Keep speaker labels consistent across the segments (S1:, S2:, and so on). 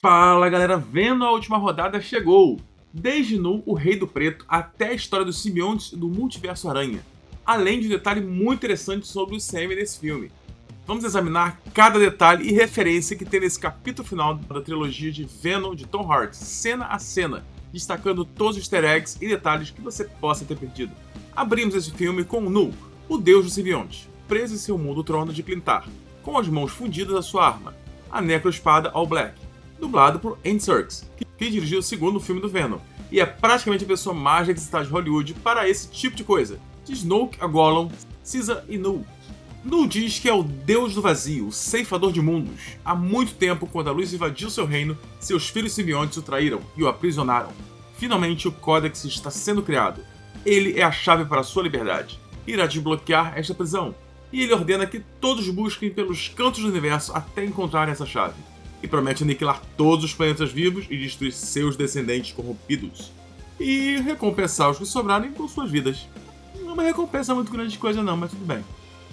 S1: Fala galera, vendo a última rodada chegou! Desde Nu, o Rei do Preto, até a história dos simbiontes do Multiverso Aranha, além de um detalhe muito interessante sobre o CM desse filme. Vamos examinar cada detalhe e referência que tem nesse capítulo final da trilogia de Venom de Tom Hardy, cena a cena, destacando todos os easter eggs e detalhes que você possa ter perdido. Abrimos esse filme com Nu, o deus dos simbiontes, preso em seu mundo trono de Clintar, com as mãos fundidas à sua arma, a Necroespada All Black, dublado por Andy Serkis, que dirigiu o segundo filme do Venom, e é praticamente a pessoa mais requisitada de Hollywood para esse tipo de coisa, de Snoke a Gollum, Caesar e Nu. Nu diz que é o deus do vazio, o ceifador de mundos. Há muito tempo, quando a luz invadiu seu reino, seus filhos simbiontes o traíram e o aprisionaram. Finalmente, o Codex está sendo criado. Ele é a chave para a sua liberdade. Irá desbloquear esta prisão, e ele ordena que todos busquem pelos cantos do universo até encontrarem essa chave. E promete aniquilar todos os planetas vivos e destruir seus descendentes corrompidos. E recompensar os que sobrarem com suas vidas. Não é uma recompensa muito grande de coisa não, mas tudo bem.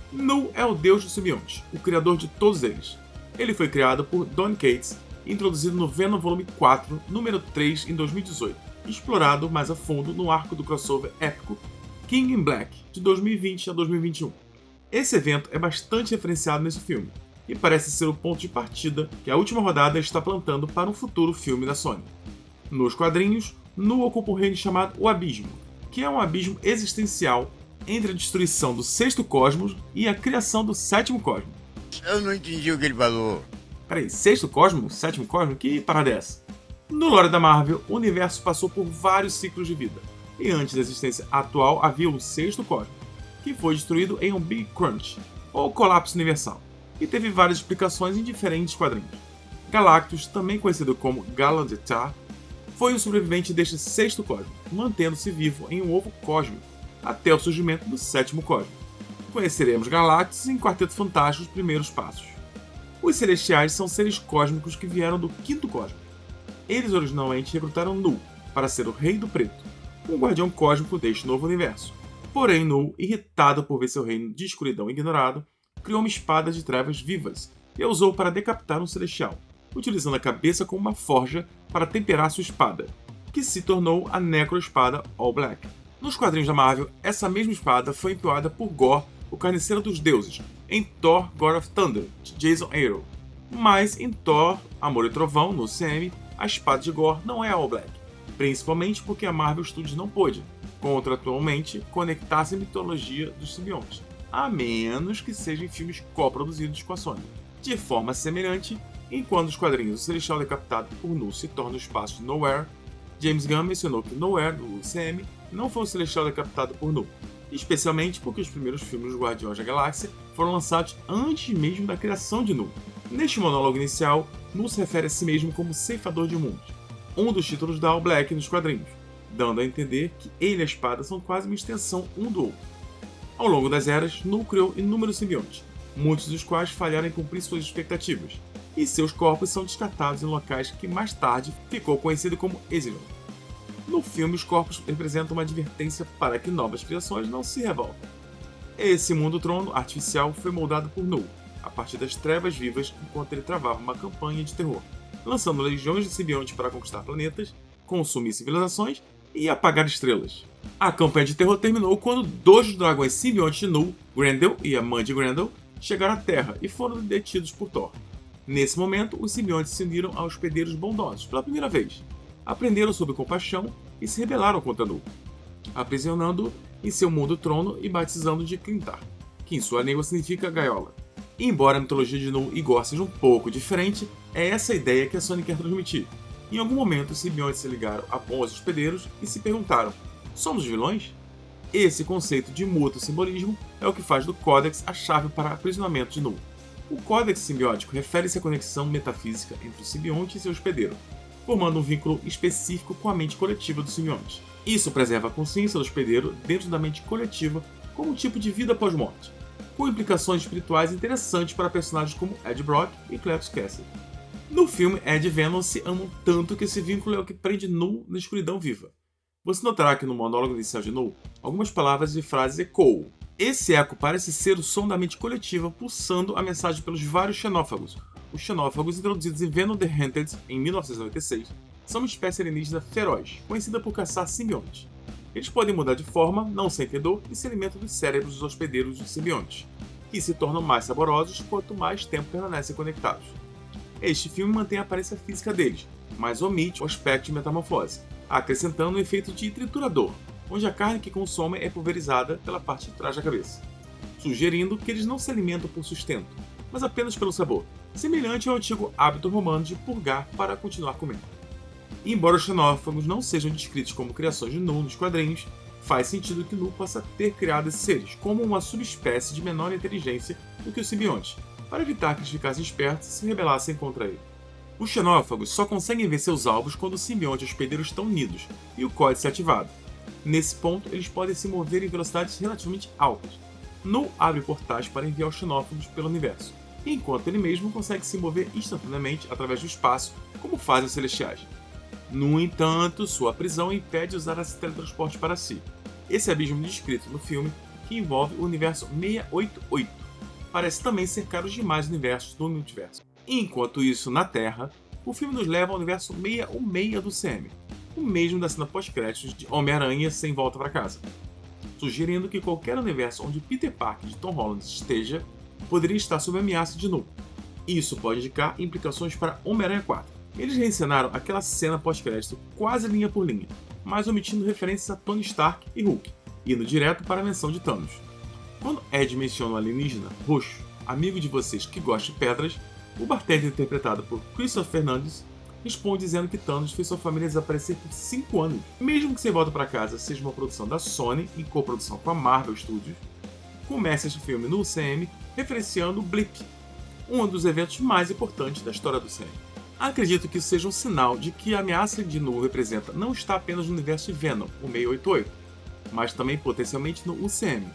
S1: Nu é o deus dos simbiontes, o criador de todos eles. Ele foi criado por Don Cates e introduzido no Venom Volume 4, número 3, em 2018, e explorado mais a fundo no arco do crossover épico King in Black, de 2020 a 2021. Esse evento é bastante referenciado nesse filme, e parece ser o ponto de partida que a última rodada está plantando para um futuro filme da Sony. Nos quadrinhos, Nu ocupa um reino chamado o Abismo, que é um abismo existencial entre a destruição do sexto cosmos e a criação do sétimo cosmos.
S2: Eu não entendi o que ele falou.
S1: Peraí, sexto cosmos? Sétimo cosmos? Que parada é essa? No lore da Marvel, o universo passou por vários ciclos de vida, e antes da existência atual havia um sexto cosmos, que foi destruído em um Big Crunch, ou colapso universal, e teve várias explicações em diferentes quadrinhos. Galactus, também conhecido como Galandetar, foi o sobrevivente deste sexto cosmos, mantendo-se vivo em um ovo cósmico, até o surgimento do sétimo cosmos. Conheceremos Galactus em Quarteto Fantástico Os Primeiros Passos. Os Celestiais são seres cósmicos que vieram do quinto cosmos. Eles originalmente recrutaram Nu para ser o Rei do Preto, um guardião cósmico deste novo universo. Porém, Nu, irritado por ver seu reino de escuridão ignorado, criou uma espada de trevas vivas e a usou para decapitar um celestial, utilizando a cabeça como uma forja para temperar sua espada, que se tornou a Necroespada All Black. Nos quadrinhos da Marvel, essa mesma espada foi empunhada por Gorr, o Carniceiro dos Deuses, em Thor God of Thunder, de Jason Aaron. Mas em Thor, Amor e Trovão, no CM, a espada de Gorr não é a All Black, principalmente porque a Marvel Studios não pôde, contratualmente, conectar-se à mitologia dos simbiontes, a menos que sejam filmes coproduzidos com a Sony. De forma semelhante, enquanto os quadrinhos do Celestial decapitado por Nu se torna o espaço de Nowhere, James Gunn mencionou que Nowhere, do UCM, não foi o Celestial decapitado por Nu, especialmente porque os primeiros filmes dos Guardiões da Galáxia foram lançados antes mesmo da criação de Nu. Neste monólogo inicial, Nu se refere a si mesmo como Ceifador de Mundos, um dos títulos da All Black nos quadrinhos, dando a entender que ele e a espada são quase uma extensão um do outro. Ao longo das eras, Nu criou inúmeros simbiontes, muitos dos quais falharam em cumprir suas expectativas, e seus corpos são descartados em locais que mais tarde ficou conhecido como Exilium. No filme, os corpos representam uma advertência para que novas criações não se revoltem. Esse mundo-trono artificial foi moldado por Nu, a partir das trevas vivas enquanto ele travava uma campanha de terror, lançando legiões de simbiontes para conquistar planetas, consumir civilizações e apagar estrelas. A campanha de terror terminou quando dois dos dragões simbiontes de Nu, Grendel e a mãe de Grendel, chegaram à Terra e foram detidos por Thor. Nesse momento, os simbiontes se uniram aos hospedeiros bondosos pela primeira vez, aprenderam sobre compaixão e se rebelaram contra Nu, aprisionando-o em seu mundo-trono e batizando de Clintar, que em sua língua significa gaiola. E embora a mitologia de Nu e Gorr seja um pouco diferente, é essa a ideia que a Sony quer transmitir. Em algum momento, os simbiontes se ligaram a bons hospedeiros e se perguntaram: somos vilões? Esse conceito de mútuo simbolismo é o que faz do Codex a chave para o aprisionamento de Nu. O Códex simbiótico refere-se à conexão metafísica entre o simbionte e seu hospedeiro, formando um vínculo específico com a mente coletiva do simbionte. Isso preserva a consciência do hospedeiro dentro da mente coletiva como um tipo de vida pós-morte, com implicações espirituais interessantes para personagens como Ed Brock e Cletus Kasady. No filme, Ed e Venom se amam tanto que esse vínculo é o que prende Nu na escuridão viva. Você notará que no monólogo inicial de Nu, algumas palavras e frases ecoam. Esse eco parece ser o som da mente coletiva pulsando a mensagem pelos vários xenófagos, Os xenófagos, introduzidos em Venom the Hunted em 1996, são uma espécie alienígena feroz, conhecida por caçar simbiontes. Eles podem mudar de forma, não sentem dor e se alimentam dos cérebros dos hospedeiros dos simbiontes, que se tornam mais saborosos quanto mais tempo permanecem conectados. Este filme mantém a aparência física deles, mas omite o aspecto de metamorfose, acrescentando um efeito de triturador, onde a carne que consomem é pulverizada pela parte de trás da cabeça, sugerindo que eles não se alimentam por sustento, mas apenas pelo sabor, semelhante ao antigo hábito romano de purgar para continuar comendo. E embora os xenófagos não sejam descritos como criações de Nu nos quadrinhos, faz sentido que Nu possa ter criado esses seres como uma subespécie de menor inteligência do que os simbiontes, para evitar que eles ficassem espertos e se rebelassem contra ele. Os xenófagos só conseguem ver seus alvos quando o simbionte e o hospedeiro estão unidos e o códice é ativado. Nesse ponto, eles podem se mover em velocidades relativamente altas. Nu abre portais para enviar os xenófagos pelo universo, enquanto ele mesmo consegue se mover instantaneamente através do espaço, como fazem os celestiais. No entanto, sua prisão impede de usar esse teletransporte para si. Esse abismo descrito no filme, que envolve o universo 688, parece também cercar os demais universos do multiverso. Enquanto isso, na Terra, o filme nos leva ao universo 616 do CM, o mesmo da cena pós-créditos de Homem-Aranha Sem Volta para Casa, sugerindo que qualquer universo onde Peter Parker de Tom Holland esteja poderia estar sob ameaça de Nu. Isso pode indicar implicações para Homem-Aranha 4. Eles reencenaram aquela cena pós-crédito quase linha por linha, mas omitindo referências a Tony Stark e Hulk, indo direto para a menção de Thanos. Quando Ed menciona o alienígena roxo, amigo de vocês que gosta de pedras, o bartender interpretado por Christopher Fernandes responde dizendo que Thanos fez sua família desaparecer por 5 anos. Mesmo que Sem Volta para Casa seja uma produção da Sony em coprodução com a Marvel Studios, começa este filme no UCM referenciando o Blip, um dos eventos mais importantes da história do UCM. Acredito que isso seja um sinal de que a ameaça de Nu representa não está apenas no universo de Venom, o 688, mas também potencialmente no UCM.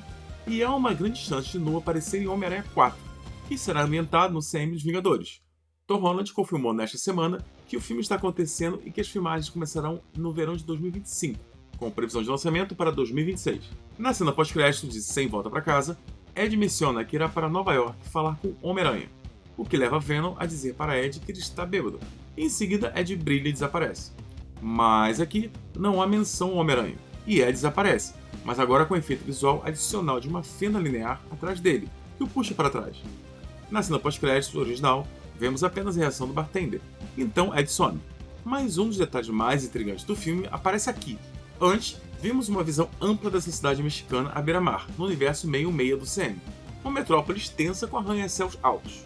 S1: E há uma grande chance de Nu aparecer em Homem-Aranha 4, que será ambientado no CM dos Vingadores. Tom Holland confirmou nesta semana que o filme está acontecendo e que as filmagens começarão no verão de 2025, com previsão de lançamento para 2026. Na cena pós-crédito de Sem Volta para Casa, Ed menciona que irá para Nova York falar com Homem-Aranha, o que leva Venom a dizer para Ed que ele está bêbado. Em seguida, Ed brilha e desaparece. Mas aqui não há menção ao Homem-Aranha, e Ed desaparece, mas agora com efeito visual adicional de uma fenda linear atrás dele, que o puxa para trás. Na cena pós-crédito original, vemos apenas a reação do bartender, então Ed some. Mas um dos detalhes mais intrigantes do filme aparece aqui. Antes, vimos uma visão ampla dessa cidade mexicana à beira-mar, no universo 616 do CM, uma metrópole extensa com arranha-céus altos.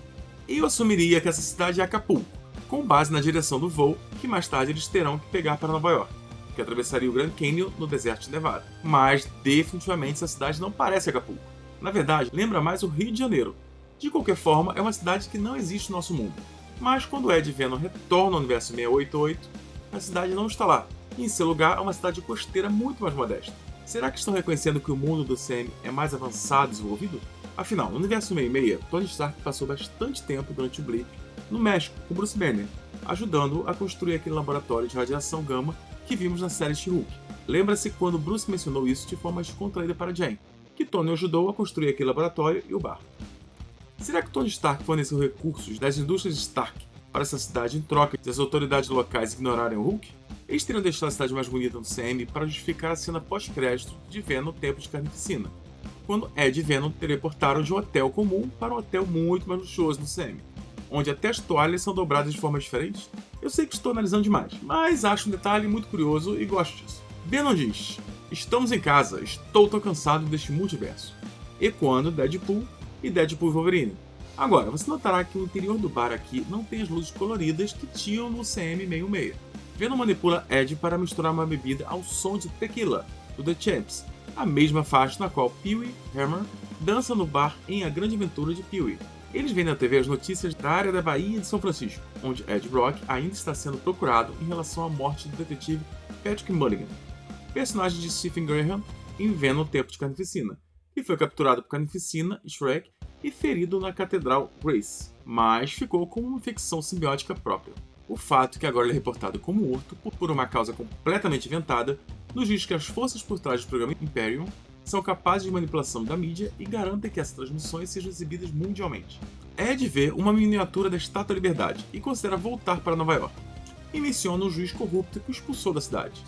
S1: Eu assumiria que essa cidade é Acapulco, com base na direção do voo que mais tarde eles terão que pegar para Nova York, que atravessaria o Grand Canyon no deserto de Nevada. Mas definitivamente essa cidade não parece Acapulco. Na verdade, lembra mais o Rio de Janeiro. De qualquer forma, é uma cidade que não existe no nosso mundo. Mas quando Ed e Venom retornam ao universo 688, a cidade não está lá. E em seu lugar, é uma cidade costeira muito mais modesta. Será que estão reconhecendo que o mundo do CM é mais avançado e desenvolvido? Afinal, no universo 616, Tony Stark passou bastante tempo durante o Blip no México com Bruce Banner, ajudando-o a construir aquele laboratório de radiação gama que vimos na série She-Hulk. Lembra-se quando Bruce mencionou isso de forma descontraída para Jane, que Tony ajudou a construir aquele laboratório e o bar. Será que Tony Stark forneceu recursos das indústrias Stark para essa cidade em troca de as autoridades locais ignorarem o Hulk? Eles teriam deixado a cidade mais bonita no CM para justificar a cena pós-crédito de Venom no Tempo de Carnificina, quando Ed e Venom teleportaram de um hotel comum para um hotel muito mais luxuoso no CM, onde até as toalhas são dobradas de formas diferentes. Eu sei que estou analisando demais, mas acho um detalhe muito curioso e gosto disso. Venom diz: "Estamos em casa, estou tão cansado deste multiverso", ecoando Deadpool e Deadpool e Wolverine. Agora, você notará que o interior do bar aqui não tem as luzes coloridas que tinham no CM616. Venom manipula Ed para misturar uma bebida ao som de Tequila, do The Champs, a mesma faixa na qual Pee-wee Herman dança no bar em A Grande Aventura de Pee-wee. Eles veem na TV as notícias da área da Bahia de São Francisco, onde Ed Brock ainda está sendo procurado em relação à morte do detetive Patrick Mulligan, personagem de Stephen Graham em Venom Tempo de Carnificina, que foi capturado por Carnificina e Shrek e ferido na Catedral Grace, mas ficou com uma infecção simbiótica própria. O fato que agora ele é reportado como morto por uma causa completamente inventada nos diz que as forças por trás do programa Imperium são capazes de manipulação da mídia e garantem que essas transmissões sejam exibidas mundialmente. Ed vê uma miniatura da Estátua da Liberdade e considera voltar para Nova York, e menciona um juiz corrupto que o expulsou da cidade.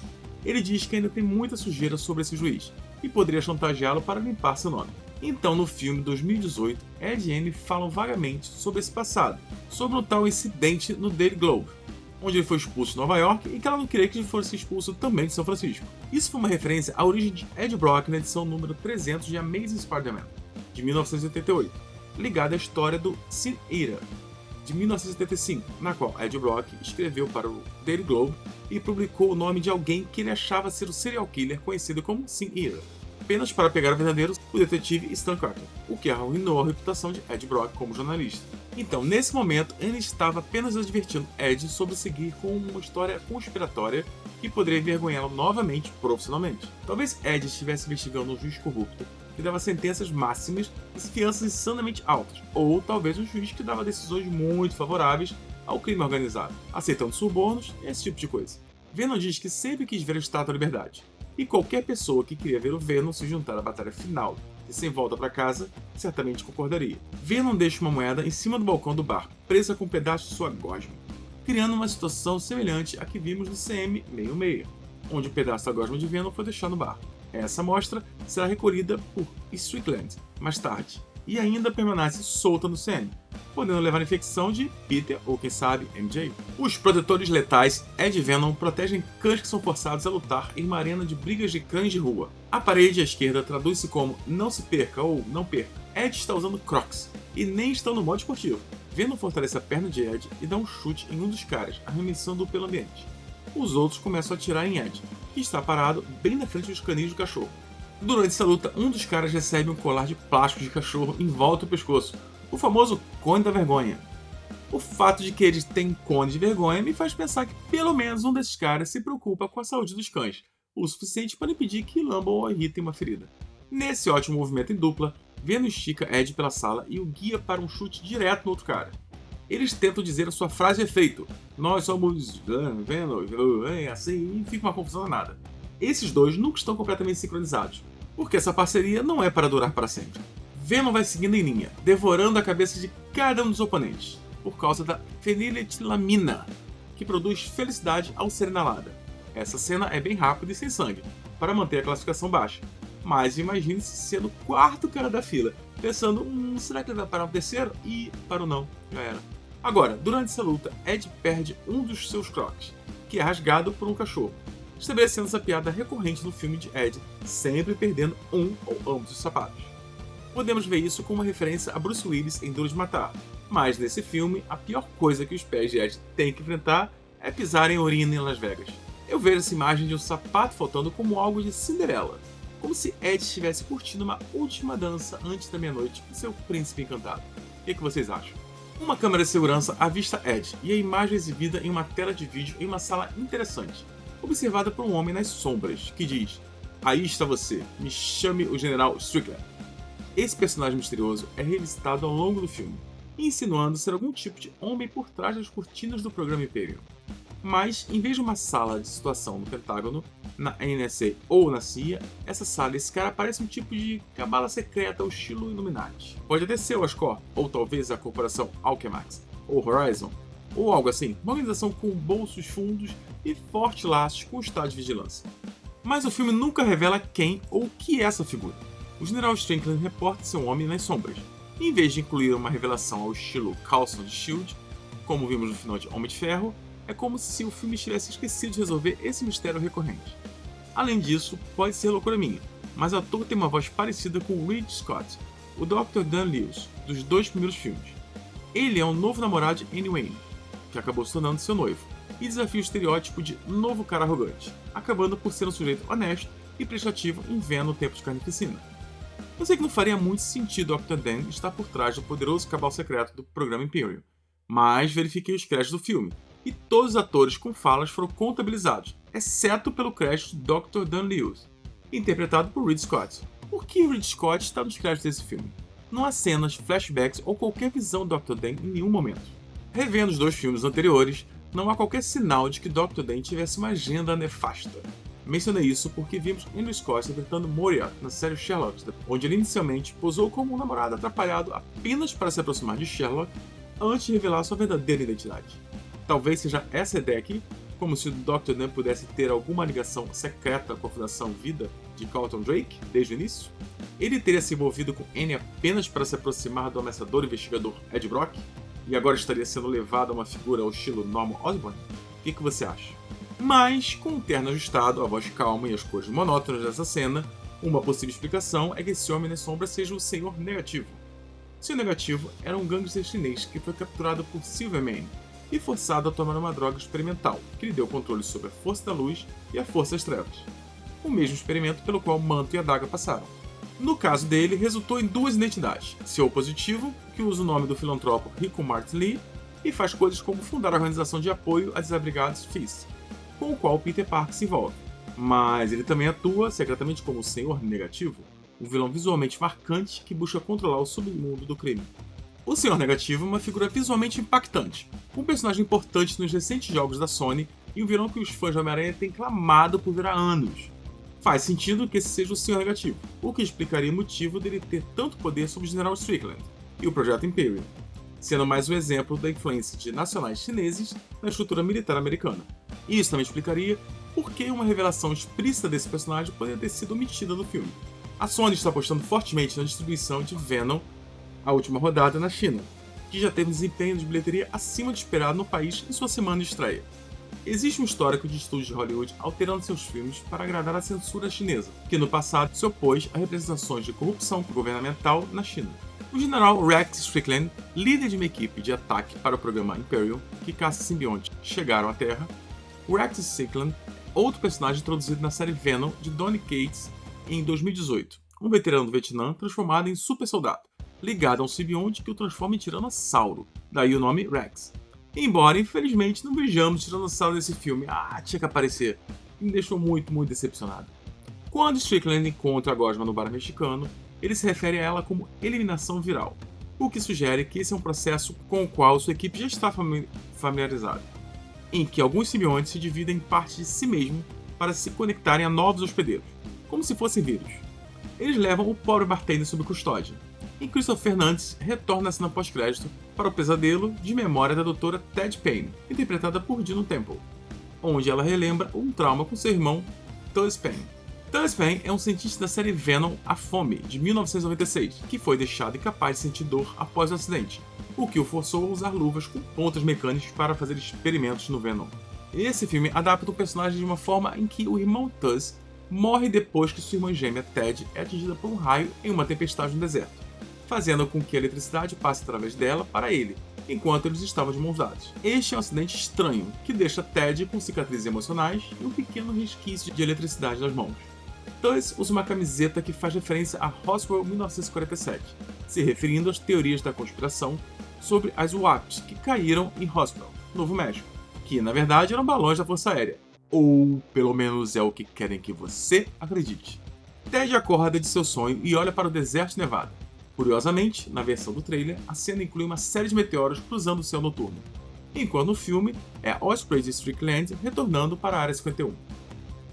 S1: Ele diz que ainda tem muita sujeira sobre esse juiz e poderia chantageá-lo para limpar seu nome. Então, no filme 2018, Ed e Annie falam vagamente sobre esse passado, sobre um tal incidente no Daily Globe, onde ele foi expulso de Nova York e que ela não queria que ele fosse expulso também de São Francisco. Isso foi uma referência à origem de Ed Brock na edição número 300 de Amazing Spider-Man, de 1988, ligada à história do Sin Eater, de 1975, na qual Ed Brock escreveu para o Daily Globe e publicou o nome de alguém que ele achava ser o serial killer conhecido como Sin Eater, apenas para pegar o verdadeiro o detetive Stan Carter, o que arruinou a reputação de Ed Brock como jornalista. Então, nesse momento, ele estava apenas advertindo Ed sobre seguir com uma história conspiratória que poderia envergonhá-lo novamente profissionalmente. Talvez Ed estivesse investigando um juiz corrupto que dava sentenças máximas e fianças insanamente altas, ou talvez um juiz que dava decisões muito favoráveis ao crime organizado, aceitando subornos e esse tipo de coisa. Venom diz que sempre quis ver a Estátua da Liberdade, e qualquer pessoa que queria ver o Venom se juntar à batalha final e sem volta para casa, certamente concordaria. Venom deixa uma moeda em cima do balcão do bar, presa com um pedaço de sua gosma, criando uma situação semelhante à que vimos no CM66, onde o pedaço da gosma de Venom foi deixado no bar. Essa amostra será recolhida por Strickland mais tarde, e ainda permanece solta no CM, podendo levar a infecção de Peter ou, quem sabe, MJ. Os protetores letais Ed e Venom protegem cães que são forçados a lutar em uma arena de brigas de cães de rua. A parede à esquerda traduz-se como não se perca ou não perca. Ed está usando Crocs e nem estão no modo esportivo. Venom fortalece a perna de Ed e dá um chute em um dos caras, arremessando-o pelo ambiente. Os outros começam a atirar em Ed, que está parado bem na frente dos canis do cachorro. Durante essa luta, um dos caras recebe um colar de plástico de cachorro em volta do pescoço, o famoso cone da vergonha. O fato de que eles têm cone de vergonha me faz pensar que pelo menos um desses caras se preocupa com a saúde dos cães, o suficiente para impedir que lambam ou irritem uma ferida. Nesse ótimo movimento em dupla, Venom estica Ed pela sala e o guia para um chute direto no outro cara. Eles tentam dizer a sua frase de efeito: nós somos Venom, assim, e fica uma confusão danada. Esses dois nunca estão completamente sincronizados, porque essa parceria não é para durar para sempre. Venom vai seguindo em linha, devorando a cabeça de cada um dos oponentes, por causa da feniletilamina, que produz felicidade ao ser inalada. Essa cena é bem rápida e sem sangue, para manter a classificação baixa, mas imagine-se sendo o quarto cara da fila, pensando, será que ele vai parar o terceiro? E parou não, já era. Agora, durante essa luta, Ed perde um dos seus Crocs, que é rasgado por um cachorro, estabelecendo essa piada recorrente no filme de Ed, sempre perdendo um ou ambos os sapatos. Podemos ver isso como uma referência a Bruce Willis em Duro de Matar, mas nesse filme, a pior coisa que os pés de Ed têm que enfrentar é pisar em urina em Las Vegas. Eu vejo essa imagem de um sapato faltando como algo de Cinderela, como se Ed estivesse curtindo uma última dança antes da meia-noite com seu príncipe encantado. O que vocês acham? Uma câmera de segurança avista Ed e a imagem é exibida em uma tela de vídeo em uma sala interessante, observada por um homem nas sombras, que diz: "Aí está você, me chame o General Strickland." Esse personagem misterioso é revisitado ao longo do filme, insinuando ser algum tipo de homem por trás das cortinas do programa Imperium. Mas, em vez de uma sala de situação no Pentágono, na NSA ou na CIA, essa sala e esse cara parece um tipo de cabala secreta ao estilo Illuminati. Pode até ser o Ascor, ou talvez a corporação Alchemax, ou Horizon, ou algo assim, uma organização com bolsos fundos e fortes laços com o estado de vigilância. Mas o filme nunca revela quem ou o que é essa figura. O General Strickland reporta ser um homem nas sombras, e em vez de incluir uma revelação ao estilo Coulson de S.H.I.E.L.D., como vimos no final de Homem de Ferro, é como se o filme tivesse esquecido de resolver esse mistério recorrente. Além disso, pode ser loucura minha, mas o ator tem uma voz parecida com o Reed Scott, o Dr. Dan Lewis, dos dois primeiros filmes. Ele é um novo namorado de Annie Wayne, que acabou se tornando seu noivo, e desafia o estereótipo de novo cara arrogante, acabando por ser um sujeito honesto e prestativo em Venom no tempo de carnificina. Eu sei que não faria muito sentido o Dr. Dan estar por trás do poderoso cabal secreto do programa Imperium, mas verifiquei os créditos do filme, e todos os atores com falas foram contabilizados, exceto pelo crédito Dr. Dan Lewis, interpretado por Reed Scott. Por que Reed Scott está nos créditos desse filme? Não há cenas, flashbacks ou qualquer visão do Dr. Dan em nenhum momento. Revendo os dois filmes anteriores, não há qualquer sinal de que Dr. Dan tivesse uma agenda nefasta. Mencionei isso porque vimos Andrew Scott interpretando Moriarty na série Sherlock, onde ele inicialmente posou como um namorado atrapalhado apenas para se aproximar de Sherlock antes de revelar sua verdadeira identidade. Talvez seja essa a ideia aqui, como se o Dr. No pudesse ter alguma ligação secreta com a Fundação Vida de Carlton Drake desde o início? Ele teria se envolvido com Annie apenas para se aproximar do ameaçador investigador Ed Brock? E agora estaria sendo levado a uma figura ao estilo Norman Osborn? O que você acha? Mas, com o terno ajustado, a voz calma e as cores monótonas dessa cena, uma possível explicação é que esse homem nas sombras seja o Senhor Negativo. O Senhor Negativo era um gangster chinês que foi capturado por Silverman e forçado a tomar uma droga experimental, que lhe deu controle sobre a força da luz e a força das trevas. O mesmo experimento pelo qual Manto e a Daga passaram. No caso dele, resultou em duas identidades. Seu positivo, que usa o nome do filantropo Rico Martin Lee e faz coisas como fundar a organização de apoio a desabrigados FIS, com o qual Peter Parker se envolve. Mas ele também atua secretamente como o Senhor Negativo, um vilão visualmente marcante que busca controlar o submundo do crime. O Senhor Negativo é uma figura visualmente impactante, um personagem importante nos recentes jogos da Sony e um vilão que os fãs de Homem-Aranha têm clamado por ver há anos. Faz sentido que esse seja o Senhor Negativo, o que explicaria o motivo dele ter tanto poder sobre o General Strickland e o Projeto Imperium, sendo mais um exemplo da influência de nacionais chineses na estrutura militar americana. E isso também explicaria por que uma revelação explícita desse personagem poderia ter sido omitida no filme. A Sony está apostando fortemente na distribuição de Venom, a última rodada na China, que já teve um desempenho de bilheteria acima do esperado no país em sua semana de estreia. Existe um histórico de estúdios de Hollywood alterando seus filmes para agradar a censura chinesa, que no passado se opôs a representações de corrupção governamental na China. O general Rex Strickland, líder de uma equipe de ataque para o programa Imperium, que caça simbiontes chegaram à Terra. Rex Strickland, outro personagem introduzido na série Venom de Donny Cates em 2018, um veterano do Vietnã transformado em super soldado, ligado a um simbionte que o transforma em Tiranossauro, daí o nome Rex. Embora, infelizmente, não vejamos Tiranossauro nesse filme, tinha que aparecer, e me deixou muito decepcionado. Quando Strickland encontra a Gosma no bar mexicano, ele se refere a ela como eliminação viral, o que sugere que esse é um processo com o qual sua equipe já está familiarizada, em que alguns simbiontes se dividem em partes de si mesmo para se conectarem a novos hospedeiros, como se fossem vírus. Eles levam o pobre bartender sob custódia, e Christopher Fernandes retorna à cena pós-crédito para o pesadelo de memória da Dra. Ted Payne, interpretada por Dino Temple, onde ela relembra um trauma com seu irmão Tuss Payne. Tuss Payne é um cientista da série Venom A Fome, de 1996, que foi deixado incapaz de sentir dor após o acidente, o que o forçou a usar luvas com pontas mecânicas para fazer experimentos no Venom. Esse filme adapta o personagem de uma forma em que o irmão Tuss morre depois que sua irmã gêmea Ted é atingida por um raio em uma tempestade no deserto, fazendo com que a eletricidade passe através dela para ele, enquanto eles estavam de mãos dadas. Este é um acidente estranho, que deixa Ted com cicatrizes emocionais e um pequeno resquício de eletricidade nas mãos. Tuss usa uma camiseta que faz referência a Roswell 1947, se referindo às teorias da conspiração sobre as WAPs que caíram em Roswell, Novo México, que na verdade eram balões da Força Aérea. Ou pelo menos é o que querem que você acredite. Ted acorda de seu sonho e olha para o deserto de Nevada. Curiosamente, na versão do trailer, a cena inclui uma série de meteoros cruzando o céu noturno, enquanto no filme é Osprey de Strickland retornando para a Área 51.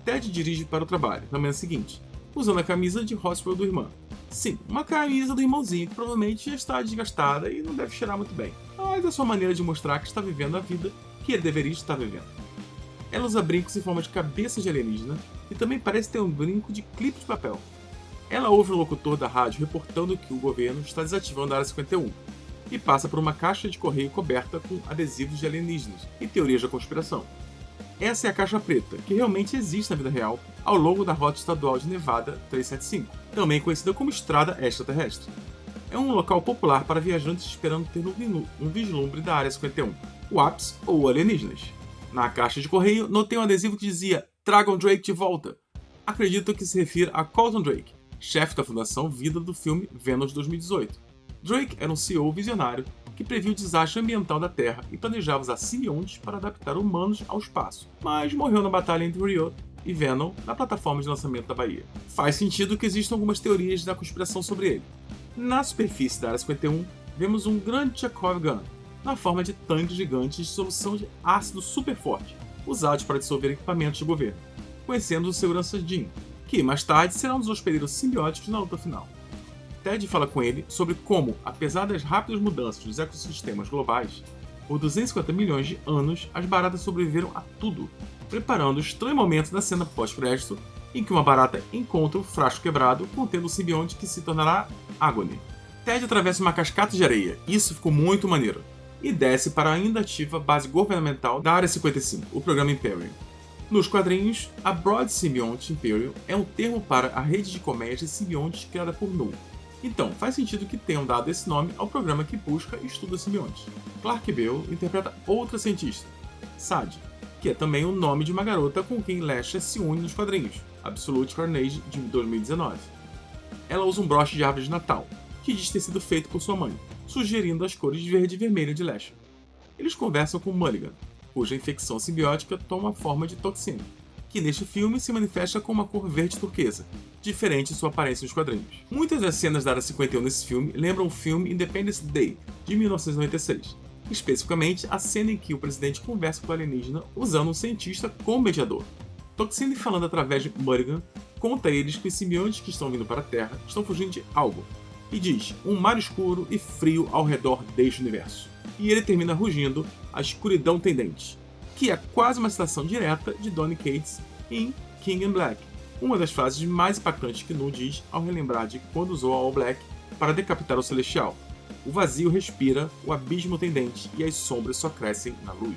S1: Ted dirige para o trabalho na manhã seguinte, usando a camisa de Roswell do irmão. Sim, uma camisa do irmãozinho que provavelmente já está desgastada e não deve cheirar muito bem, mas é sua maneira de mostrar que está vivendo a vida que ele deveria estar vivendo. Ela usa brincos em forma de cabeça de alienígena e também parece ter um brinco de clipe de papel. Ela ouve o locutor da rádio reportando que o governo está desativando a Área 51 e passa por uma caixa de correio coberta com adesivos de alienígenas e teorias da conspiração. Essa é a caixa preta, que realmente existe na vida real, ao longo da Rota Estadual de Nevada 375, também conhecida como Estrada Extraterrestre. É um local popular para viajantes esperando ter um vislumbre da Área 51, WAPs ou alienígenas. Na caixa de correio, notei um adesivo que dizia "Tragam Drake de volta". Acredito que se refira a Carlton Drake, chefe da Fundação Vida do filme Venom de 2018. Drake era um CEO visionário que previu o desastre ambiental da Terra e planejava usar simbiontes para adaptar humanos ao espaço, mas morreu na batalha entre Riot e Venom na plataforma de lançamento da Bahia. Faz sentido que existam algumas teorias da conspiração sobre ele. Na superfície da Área 51, vemos um grande Chekhov Gun, na forma de tanques gigantes de solução de ácido super forte, usados para dissolver equipamentos de governo. conhecendo o segurança Jim, que mais tarde será um dos hospedeiros simbióticos na luta final. Ted fala com ele sobre como, apesar das rápidas mudanças dos ecossistemas globais, por 250 milhões de anos as baratas sobreviveram a tudo, preparando o estranho momento da cena pós-crédito em que uma barata encontra o frasco quebrado contendo o simbionte que se tornará Agony. Ted atravessa uma cascata de areia, isso ficou muito maneiro, e desce para a ainda ativa base governamental da Área 55, o programa Imperium. Nos quadrinhos, a Broad Symbionte Imperium é um termo para a rede de colmeias de simbiontes criada por Null. Então, faz sentido que tenham dado esse nome ao programa que busca e estuda simbiontes. Clark Bell interpreta outra cientista, Sadie, que é também o nome de uma garota com quem Lasher se une nos quadrinhos, Absolute Carnage de 2019. Ela usa um broche de árvore de Natal, que diz ter sido feito por sua mãe, sugerindo as cores verde e vermelho de Lasher. Eles conversam com Mulligan, cuja infecção simbiótica toma a forma de Toxin, que neste filme se manifesta com uma cor verde turquesa, diferente de sua aparência nos quadrinhos. Muitas das cenas da Área 51 nesse filme lembram o filme Independence Day, de 1996, especificamente a cena em que o presidente conversa com o alienígena usando um cientista como mediador. Toxin, falando através de Mulligan, conta a eles que os simbiontes que estão vindo para a Terra estão fugindo de algo, e diz um mar escuro e frio ao redor deste universo. E ele termina rugindo a escuridão tendente, que é quase uma citação direta de Donny Cates em King in Black, uma das frases mais impactantes que Null diz ao relembrar de quando usou a All Black para decapitar o Celestial. O vazio respira, o abismo tendente e as sombras só crescem na luz.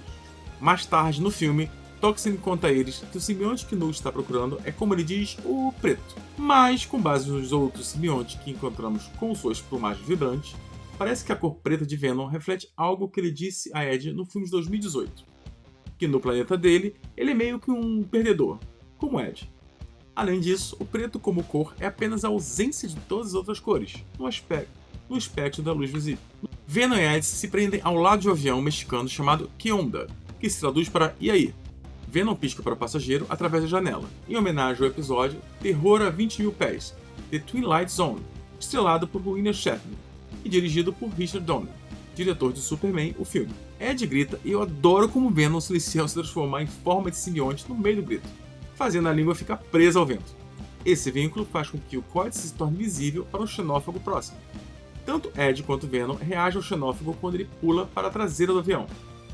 S1: Mais tarde, no filme, Toxin conta a eles que o simbionte que Null está procurando é, como ele diz, o preto. Mas, com base nos outros simbiontes que encontramos com suas plumagens vibrantes, parece que a cor preta de Venom reflete algo que ele disse a Ed no filme de 2018. Que no planeta dele, ele é meio que um perdedor, como Ed. Além disso, o preto como cor é apenas a ausência de todas as outras cores, no espectro da luz visível. Venom e Ed se prendem ao lado de um avião mexicano chamado Kionda, que se traduz para "E aí?". Venom pisca para o passageiro através da janela, em homenagem ao episódio Terror a 20 mil pés, The Twilight Zone, estrelado por William Shatner e dirigido por Richard Donner, diretor de Superman, o filme. Ed grita e eu adoro como Venom celestial se transformar em forma de simbionte no meio do grito, fazendo a língua ficar presa ao vento. Esse vínculo faz com que o códice se torne visível para um xenófago próximo. Tanto Ed quanto Venom reagem ao xenófago quando ele pula para a traseira do avião,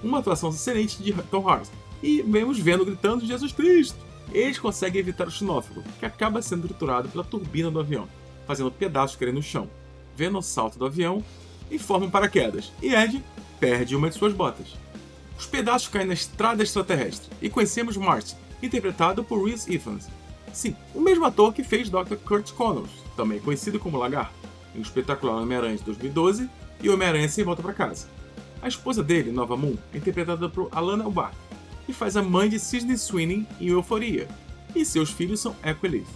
S1: uma atuação excelente de Tom Hardy, e vemos Venom gritando Jesus Cristo. Eles conseguem evitar o xenófago, que acaba sendo triturado pela turbina do avião, fazendo pedaços caírem no chão. Venom salta do avião e forma um paraquedas, e Ed perde uma de suas botas. Os pedaços caem na estrada extraterrestre, e conhecemos Marty, interpretado por Rhys Ifans. Sim, o mesmo ator que fez Dr. Kurt Connors, também conhecido como Lagarto, em o espetacular Homem-Aranha de 2012 e Homem-Aranha Sem Volta para Casa. A esposa dele, Nova Moon, é interpretada por Alana Ubach, que faz a mãe de Sydney Sweeney em Euphoria, e seus filhos são Echo e Leaf.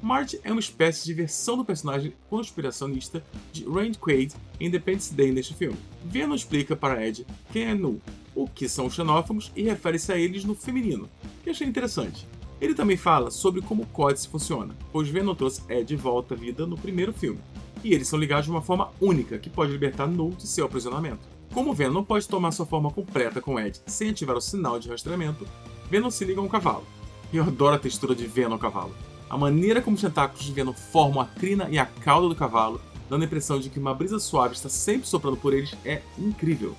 S1: Marty é uma espécie de versão do personagem conspiracionista de Randy Quaid em Independence Day neste filme. Venom explica para Ed quem é Null, o que são os xenófagos e refere-se a eles no feminino, que achei interessante. Ele também fala sobre como o códice funciona, pois Venom trouxe Ed de volta à vida no primeiro filme, e eles são ligados de uma forma única que pode libertar Null de seu aprisionamento. Como Venom não pode tomar sua forma completa com Ed sem ativar o sinal de rastreamento, Venom se liga a um cavalo. Eu adoro a textura de Venom ao cavalo. A maneira como os tentáculos de Venom formam a crina e a cauda do cavalo, dando a impressão de que uma brisa suave está sempre soprando por eles, é incrível.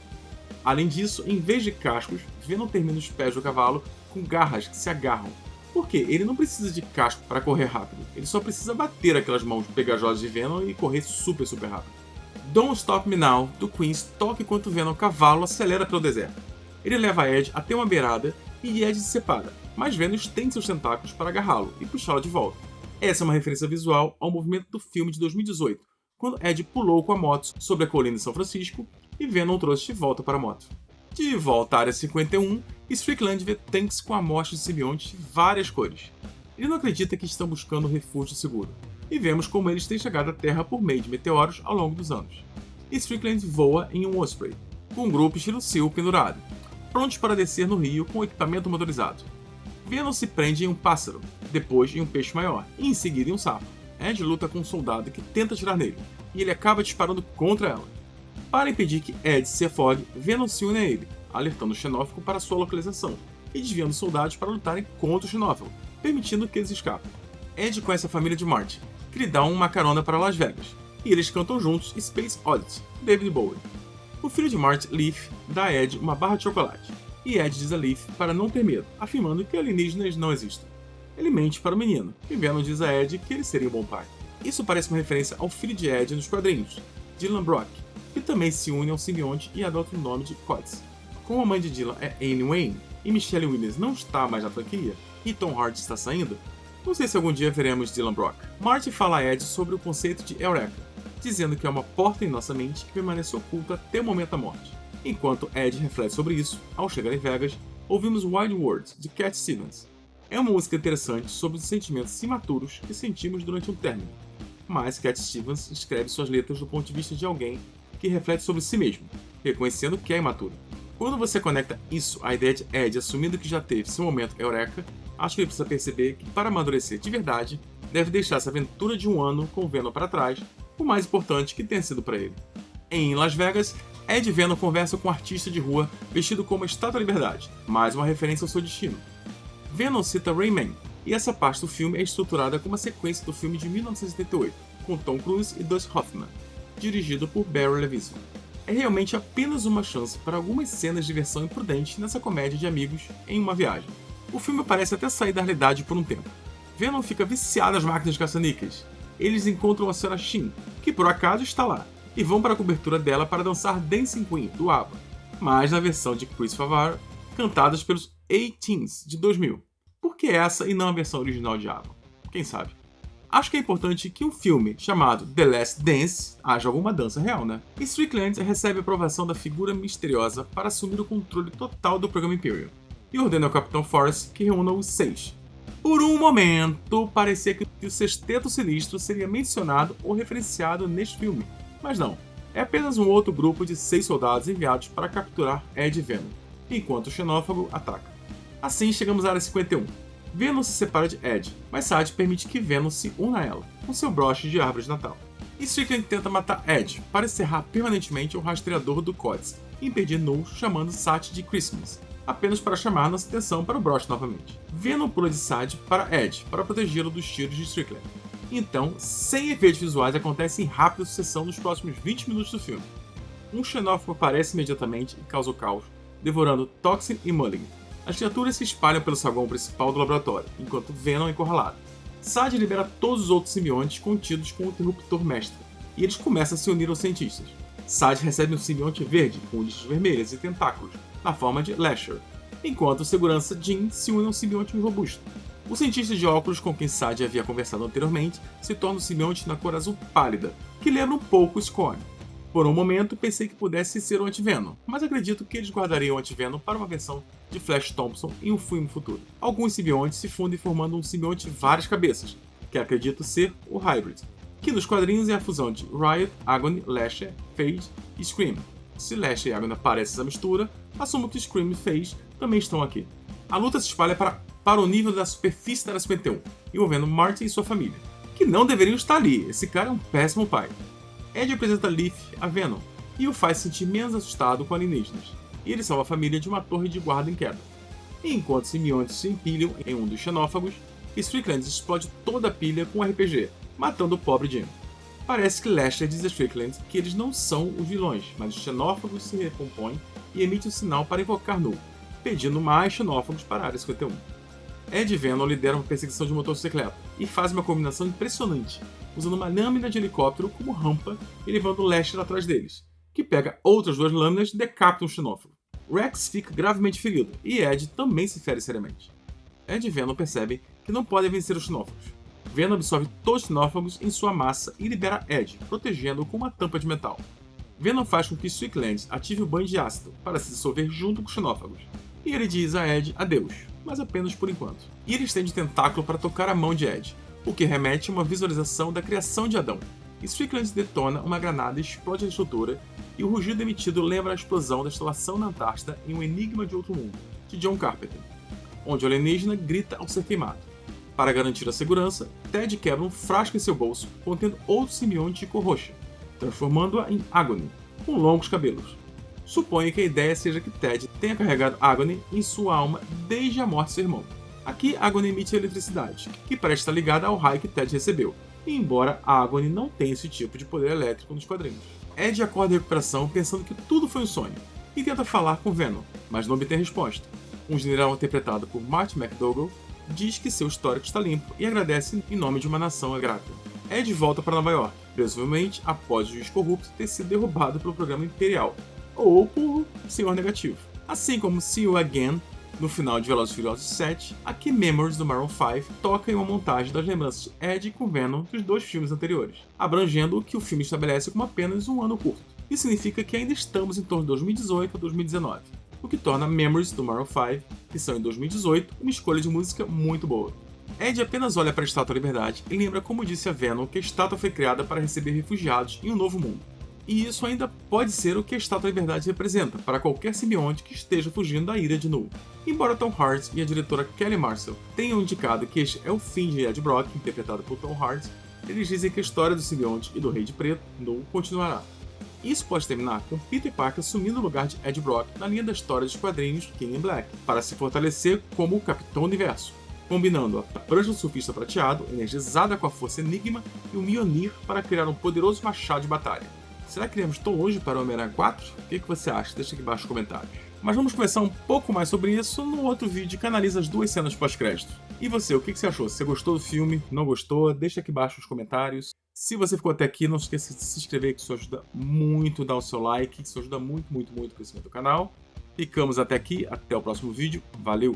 S1: Além disso, em vez de cascos, Venom termina os pés do cavalo com garras que se agarram. Porque ele não precisa de casco para correr rápido, ele só precisa bater aquelas mãos pegajosas de Venom e correr super rápido. Don't Stop Me Now, do Queens, toca enquanto Venom cavalo acelera pelo deserto. Ele leva Ed até uma beirada e Ed se separa, mas Venom estende seus tentáculos para agarrá-lo e puxá-lo de volta. Essa é uma referência visual ao movimento do filme de 2018, quando Ed pulou com a moto sobre a colina de São Francisco e Venom o trouxe de volta para a moto. De volta à Área 51, Strickland vê tanques com amostras de simbiontes de várias cores. Ele não acredita que estão buscando um refúgio seguro, e vemos como eles têm chegado à Terra por meio de meteoros ao longo dos anos. Strickland voa em um Osprey, com um grupo estilo Seal pendurado, prontos para descer no rio com equipamento motorizado. Venom se prende em um pássaro, depois em um peixe maior, e em seguida em um sapo. Ed luta com um soldado que tenta atirar nele, e ele acaba disparando contra ela. Para impedir que Ed se afogue, Venom se une a ele, alertando o xenófago para sua localização, e desviando os soldados para lutarem contra o xenófago, permitindo que eles escapem. Ed conhece a família de Marty, que lhe dá uma carona para Las Vegas, e eles cantam juntos Space Oddity, David Bowie. O filho de Marty, Leaf, dá a Ed uma barra de chocolate, e Ed diz a Leaf para não ter medo, afirmando que alienígenas não existem. Ele mente para o menino, e Venom diz a Ed que ele seria um bom pai. Isso parece uma referência ao filho de Ed nos quadrinhos, Dylan Brock, que também se une ao simbionte e adota o nome de Cods. Como a mãe de Dylan é Anne Wayne, e Michelle Williams não está mais na franquia, e Tom Hardy está saindo, não sei se algum dia veremos Dylan Brock. Marty fala a Ed sobre o conceito de Eureka, dizendo que é uma porta em nossa mente que permanece oculta até o momento da morte. Enquanto Ed reflete sobre isso, ao chegar em Vegas, ouvimos Wild Words, de Cat Stevens. É uma música interessante sobre os sentimentos imaturos que sentimos durante um término, mas Cat Stevens escreve suas letras do ponto de vista de alguém que reflete sobre si mesmo, reconhecendo que é imaturo. Quando você conecta isso à ideia de Ed assumindo que já teve seu momento Eureka, acho que ele precisa perceber que para amadurecer de verdade, deve deixar essa aventura de um ano com Venom para trás, o mais importante que tenha sido para ele. Em Las Vegas, Ed e Venom conversam com um artista de rua vestido como uma estátua da liberdade, mais uma referência ao seu destino. Venom cita Rayman, e essa parte do filme é estruturada como uma sequência do filme de 1978, com Tom Cruise e Dustin Hoffman, dirigido por Barry Levinson. É realmente apenas uma chance para algumas cenas de diversão imprudente nessa comédia de amigos em uma viagem. O filme parece até sair da realidade por um tempo. Venom fica viciado nas máquinas de caça-níqueis. Eles encontram a Sarah Sheen, que por acaso está lá, e vão para a cobertura dela para dançar Dancing Queen, do ABBA, mas na versão de Chris Favara, cantadas pelos A-Teens, de 2000. Por que essa e não a versão original de ABBA? Quem sabe? Acho que é importante que um filme chamado The Last Dance haja alguma dança real, né? E Strickland recebe a aprovação da figura misteriosa para assumir o controle total do programa Imperium, e ordena ao Capitão Forrest que reúna os 6. Por um momento, parecia que o Sexteto Sinistro seria mencionado ou referenciado neste filme, mas não. É apenas um outro grupo de 6 soldados enviados para capturar Ed e Venom, enquanto o xenófago ataca. Assim, chegamos à Área 51. Venom se separa de Ed, mas Sade permite que Venom se una a ela, com seu broche de árvore de Natal. E Strickland tenta matar Ed, para encerrar permanentemente o rastreador do Cods, e impedir Null chamando Sati de Christmas, apenas para chamar nossa atenção para o broche novamente. Venom pula de Sade para Ed, para protegê-lo dos tiros de Strickland. Então, sem efeitos visuais, acontece em rápida sucessão nos próximos 20 minutos do filme. Um xenófobo aparece imediatamente e causa o caos, devorando Toxin e Mulligan. As criaturas se espalham pelo saguão principal do laboratório, enquanto Venom é encurralado. Sade libera todos os outros simbiontes contidos com o interruptor mestre, e eles começam a se unir aos cientistas. Sade recebe um simbionte verde, com listras vermelhas e tentáculos, na forma de Lasher, enquanto o segurança Jean se une a um simbionte robusto. O cientista de óculos com quem Sade havia conversado anteriormente se torna um simbionte na cor azul pálida, que lembra um pouco o Scorn. Por um momento pensei que pudesse ser o Anti-Venom, mas acredito que eles guardariam o Anti-Venom para uma versão de Flash Thompson em um filme futuro. Alguns simbiontes se fundem formando um simbionte de várias cabeças, que acredito ser o Hybrid, que nos quadrinhos é a fusão de Riot, Agony, Lasher, Phage e Scream. Se Lasher e Agony aparecem essa mistura, assumo que Scream e Phage também estão aqui. A luta se espalha para o nível da superfície da Área 51, envolvendo Marty e sua família, que não deveriam estar ali, esse cara é um péssimo pai. Ed apresenta Leaf a Venom e o faz sentir menos assustado com alienígenas, e ele salva a família de uma torre de guarda em queda. E enquanto os simbiontes se empilham em um dos xenófagos, Strickland explode toda a pilha com um RPG, matando o pobre Jim. Parece que Lasher diz a Strickland que eles não são os vilões, mas os xenófagos se recompõem e emite um sinal para invocar Null, pedindo mais xenófagos para a Área 51. Ed e Venom lideram uma perseguição de motocicleta e fazem uma combinação impressionante, usando uma lâmina de helicóptero como rampa e levando Lasher atrás deles, que pega outras 2 lâminas e decapita um xenófago. Rex fica gravemente ferido e Ed também se fere seriamente. Ed e Venom percebem que não podem vencer os xenófagos. Venom absorve todos os xenófagos em sua massa e libera Ed, protegendo-o com uma tampa de metal. Venom faz com que Strickland ative o banho de ácido para se dissolver junto com os xenófagos, e ele diz a Ed adeus, mas apenas por enquanto. E ele estende o tentáculo para tocar a mão de Ed, o que remete a uma visualização da criação de Adão. Strickland detona uma granada e explode a estrutura, e o rugido emitido lembra a explosão da instalação na Antártida em Um Enigma de Outro Mundo, de John Carpenter, onde o alienígena grita ao ser queimado. Para garantir a segurança, Ted quebra um frasco em seu bolso contendo outro simbionte de cor roxa, transformando-a em Agony, com longos cabelos. Suponho que a ideia seja que Ted tenha carregado Agony em sua alma desde a morte de seu irmão. Aqui, a Agony emite eletricidade, que parece estar ligada ao raio que Ted recebeu, e embora a Agony não tenha esse tipo de poder elétrico nos quadrinhos. Ed acorda em recuperação pensando que tudo foi um sonho, e tenta falar com Venom, mas não obtém resposta. Um general interpretado por Martin McDougall diz que seu histórico está limpo e agradece em nome de uma nação grata. Ed volta para Nova York, presumivelmente após o juiz corrupto ter sido derrubado pelo programa Imperial, ou por Senhor Negativo. Assim como See You Again, no final de Velozes e Furiosos 7, aqui Memories do Maroon 5 toca em uma montagem das lembranças de Ed com Venom dos 2 filmes anteriores, abrangendo o que o filme estabelece como apenas um ano curto. Isso significa que ainda estamos em torno de 2018 a 2019, o que torna Memories do Maroon 5, que são em 2018, uma escolha de música muito boa. Ed apenas olha para a Estátua da Liberdade e lembra como disse a Venom que a estátua foi criada para receber refugiados em um novo mundo. E isso ainda pode ser o que a Estátua da Liberdade representa para qualquer simbionte que esteja fugindo da ira de Null. Embora Tom Hardy e a diretora Kelly Marcel tenham indicado que este é o fim de Ed Brock, interpretado por Tom Hardy, eles dizem que a história do simbionte e do Rei de Preto, Null, continuará. Isso pode terminar com Peter Parker assumindo o lugar de Ed Brock na linha da história dos quadrinhos King in Black, para se fortalecer como o Capitão Universo, combinando a prancha do surfista prateado, energizada com a força Enigma, e o Mjolnir para criar um poderoso machado de batalha. Será que iremos tão longe para o Homem-Aranha 4? O que você acha? Deixa aqui embaixo nos comentários. Mas vamos conversar um pouco mais sobre isso no outro vídeo que analisa as 2 cenas pós-crédito. E você, o que você achou? Você gostou do filme? Não gostou? Deixa aqui embaixo nos comentários. Se você ficou até aqui, não esqueça de se inscrever, que isso ajuda muito, dar o seu like, que isso ajuda muito o crescimento do canal. Ficamos até aqui, até o próximo vídeo. Valeu!